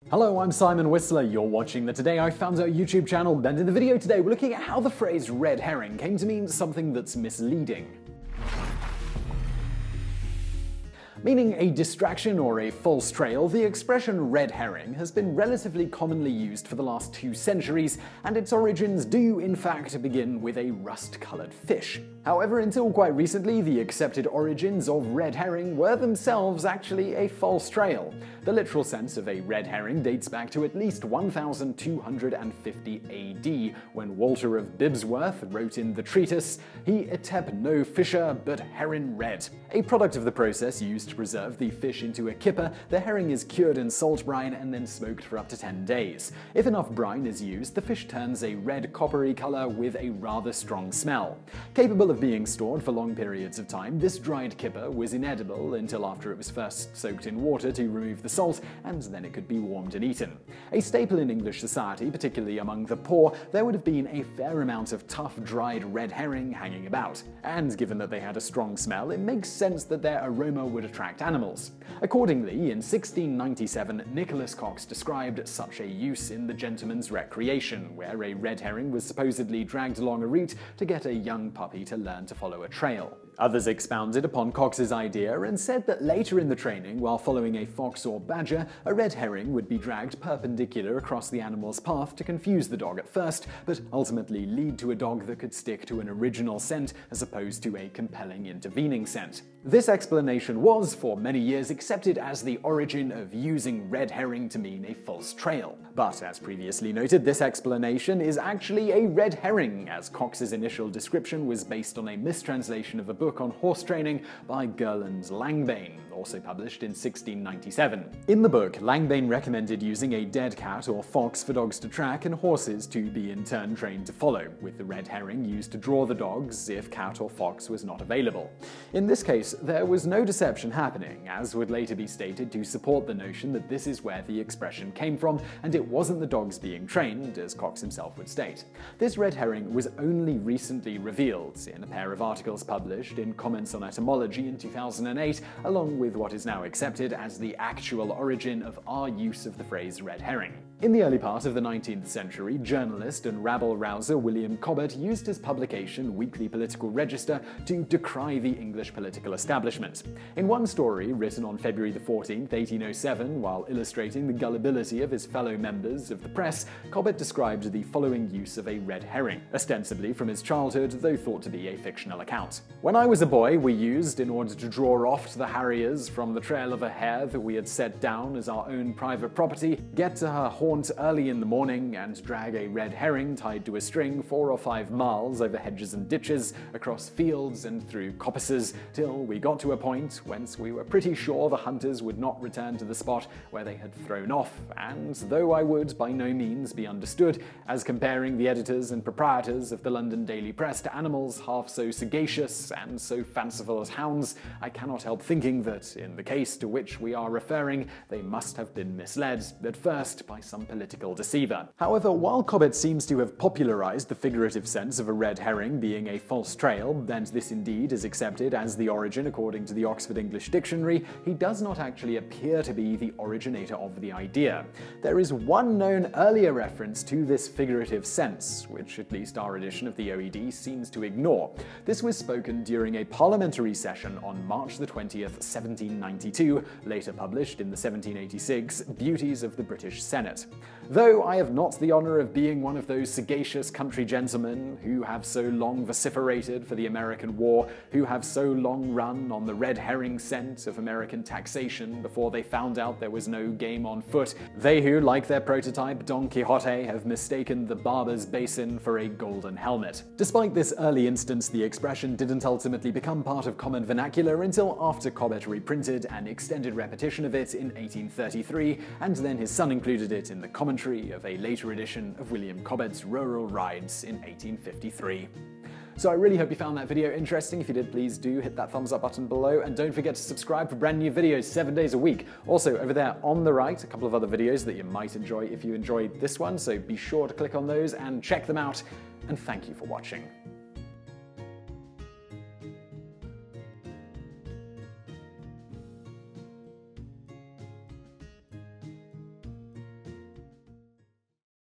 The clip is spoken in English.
Hello, I'm Simon Whistler. You're watching the Today I Found Out YouTube channel, and in the video today we're looking at how the phrase red herring came to mean something that's misleading. Meaning a distraction or a false trail, the expression red herring has been relatively commonly used for the last 2 centuries, and its origins do in fact begin with a rust-colored fish. However, until quite recently, the accepted origins of red herring were themselves actually a false trail. The literal sense of a red herring dates back to at least 1250 AD, when Walter of Bibbsworth wrote in the treatise, "He etep no fisher, but herring red." A product of the process used to preserve the fish into a kipper, the herring is cured in salt brine and then smoked for up to 10 days. If enough brine is used, the fish turns a red coppery color with a rather strong smell. Capable of being stored for long periods of time, this dried kipper was inedible until after it was first soaked in water to remove the salt, and then it could be warmed and eaten. A staple in English society, particularly among the poor, there would have been a fair amount of tough dried red herring hanging about. And given that they had a strong smell, it makes sense that their aroma would attract animals. Accordingly, in 1697, Nicholas Cox described such a use in The Gentleman's Recreation, where a red herring was supposedly dragged along a route to get a young puppy to learn to follow a trail. Others expounded upon Cox's idea and said that later in the training, while following a fox or badger, a red herring would be dragged perpendicular across the animal's path to confuse the dog at first, but ultimately lead to a dog that could stick to an original scent as opposed to a compelling intervening scent. This explanation was, for many years, accepted as the origin of using red herring to mean a false trail. But, as previously noted, this explanation is actually a red herring, as Cox's initial description was based on a mistranslation of a book on horse training by Gerland Langbane, also published in 1697. In the book, Langbane recommended using a dead cat or fox for dogs to track and horses to be in turn trained to follow, with the red herring used to draw the dogs if cat or fox was not available. In this case, there was no deception happening, as would later be stated to support the notion that this is where the expression came from, and it wasn't the dogs being trained, as Cox himself would state. This red herring was only recently revealed in a pair of articles published in Comments on Etymology in 2008, along with what is now accepted as the actual origin of our use of the phrase red herring. In the early part of the 19th century, journalist and rabble-rouser William Cobbett used his publication Weekly Political Register to decry the English political establishment. In one story, written on February 14, 1807, while illustrating the gullibility of his fellow members of the press, Cobbett described the following use of a red herring, ostensibly from his childhood, though thought to be a fictional account. "When I was a boy, we used, in order to draw off the harriers from the trail of a hare that we had set down as our own private property, get to her haunt early in the morning and drag a red herring tied to a string 4 or 5 miles over hedges and ditches, across fields and through coppices, till we got to a point whence we were pretty sure the hunters would not return to the spot where they had thrown off, and though I would by no means be understood as comparing the editors and proprietors of the London Daily Press to animals half so sagacious and so fanciful as hounds, I cannot help thinking that, in the case to which we are referring, they must have been misled, at first by some political deceiver." However, while Cobbett seems to have popularized the figurative sense of a red herring being a false trail, and this indeed is accepted as the origin according to the Oxford English Dictionary, he does not actually appear to be the originator of the idea. There is one known earlier reference to this figurative sense, which at least our edition of the OED seems to ignore. This was spoken during a parliamentary session on March 20th, 1792, later published in the 1786 Beauties of the British Senate. Though I have not the honour of being one of those sagacious country gentlemen who have so long vociferated for the American war, who have so long run on the red herring scent of American taxation before they found out there was no game on foot, they who, like their prototype Don Quixote, have mistaken the barber's basin for a golden helmet. Despite this early instance, the expression didn't ultimately become part of common vernacular until after Cobbett reprinted an extended repetition of it in 1833, and then his son included it in the commentary of a later edition of William Cobbett's Rural Rides in 1853. So I really hope you found that video interesting. If you did, please do hit that thumbs up button below, and don't forget to subscribe for brand new videos 7 days a week. Also, over there on the right, a couple of other videos that you might enjoy if you enjoyed this one, so be sure to click on those and check them out, and thank you for watching.